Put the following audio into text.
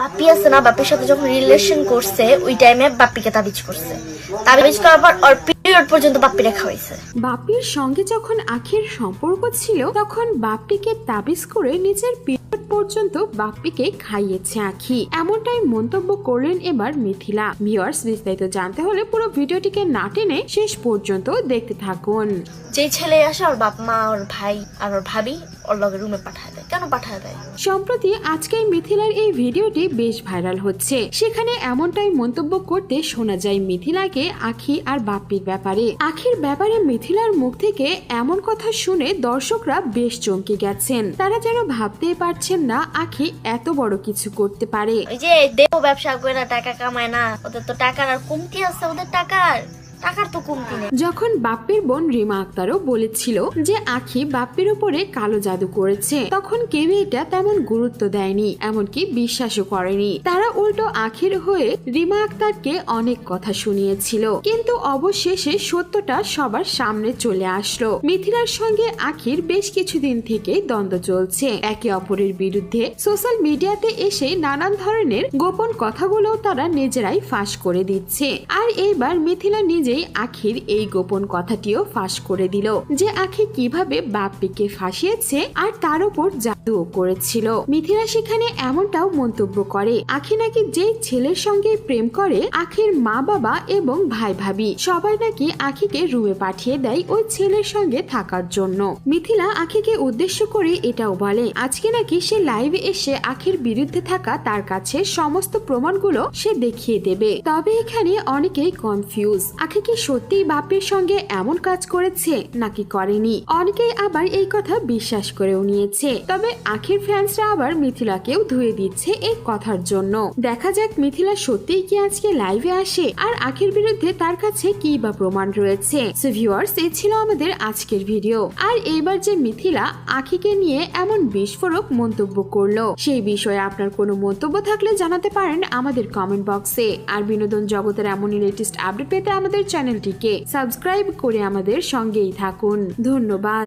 বাপি আছে না, বাপির সাথে যখন রিলেশন করছে ওই টাইমে বাপিকে তাবিজ করছে। তাবিজ করার পর ওর পিরিয়ড পর্যন্ত বাপি রেখা হয়েছে। বাপির সঙ্গে যখন আখির সম্পর্ক ছিল তখন বাপ্পিকে তাবিজ করে নিজের পিরিয়ড পর্যন্ত বাপ্পিকে খাইয়েছে আখি, এমনটাই মন্তব্য করলেন এবার মিথিলা। ভিউয়ার্স, বিস্তারিত জানতে হলে পুরো ভিডিওটিকে না টেনে শেষ পর্যন্ত দেখতে থাকুন। যে ছেলে আসে ওর বাপ মা, ওর ভাই আর ওর ভাবি ওর লগে রুমে পাঠায় দেয়। কেন পাঠায় দেয়? সম্প্রতি আজকের মিথিলার এই ভিডিওটি বেশ ভাইরাল হচ্ছে। সেখানে এমনটাই মন্তব্য করতে শোনা যায় মিথিলাকে আখি আর বাপ্পির ব্যাপারে। আখির ব্যাপারে মিথিলার মুখ থেকে এমন কথা শুনে দর্শকরা বেশ চমকে গেছেন। তারা যেন ভাবতেই পারছেন না আখি এত বড় কিছু করতে পারে। ওই যে দেহ ব্যবসা করে টাকা কামায় না, ওদের তো টাকার আর কমতি আছে, ওদের টাকার তো কমতি নেই। যখন বাপ্পির বোন রিমা আক্তারও বলেছিল যে আখি বাপ্পির উপরে কালো জাদু করেছে, তখন কেউ এটা তেমন গুরুত্ব দেয়নি, এমনকি বিশ্বাসও করেনি। তারা উল্টো আখির হয়ে রিমা আক্তারকে অনেক কথা শুনিয়েছিল, কিন্তু অবশেষে সত্যটা সবার সামনে চলে আসলো। মিথিলার সঙ্গে আখির বেশ কিছুদিন থেকে দ্বন্দ্ব চলছে। একে অপরের বিরুদ্ধে সোশ্যাল মিডিয়াতে এসে নানান ধরনের গোপন কথাগুলো তারা নিজেরাই ফাঁস করে দিচ্ছে। আর এইবার মিথিলা নিজে আখির এই গোপন কথাটিও ফাঁস করে দিল যে আখি কিভাবে বাপ্পিকে ফাঁসিয়েছে আর তার উপর জাদুও করেছিল। মিথিলা সেখানে এমনটাও মন্তব্য করে আখি নাকি যে ছেলের সঙ্গে প্রেম করে আখির মা বাবা এবং ভাই ভাবি সবাই নাকি আখিকে রুমে পাঠিয়ে দেয় ওই ছেলের সঙ্গে থাকার জন্য। মিথিলা আখিকে উদ্দেশ্য করে এটাও বলে আজকে নাকি সে লাইভে এসে আখির বিরুদ্ধে থাকা তার কাছে সমস্ত প্রমাণগুলো সে দেখিয়ে দেবে। তবে এখানে অনেকেই কনফিউজ, আখি কি সত্যিই বাপ্পির সঙ্গে এমন কাজ করেছে নাকি করেনি। অনেকেই আবার এই কথা বিশ্বাস করেও নিয়েছে। তবে আখির ফ্যান্সরা আবার মিথিলাকেও ধুয়ে দিচ্ছে এই কথার জন্য। দেখা যাক মিথিলা সত্যিই কি আজকে লাইভে আসে আর আখির বিরুদ্ধে তার কাছে কি বা প্রমাণ রয়েছে। সো ভিউয়ার্স, এই ছিল আমাদের আজকের ভিডিও। আর এইবার যে মিথিলা আখিকে নিয়ে এমন বিস্ফোরক মন্তব্য করলো, সেই বিষয়ে আপনার কোনো মন্তব্য থাকলে জানাতে পারেন আমাদের কমেন্ট বক্সে। আর বিনোদন জগতের এমনই লেটেস্ট আপডেট পেতে আমাদের চ্যানেলটিকে সাবস্ক্রাইব করে আমাদের সঙ্গেই থাকুন। ধন্যবাদ।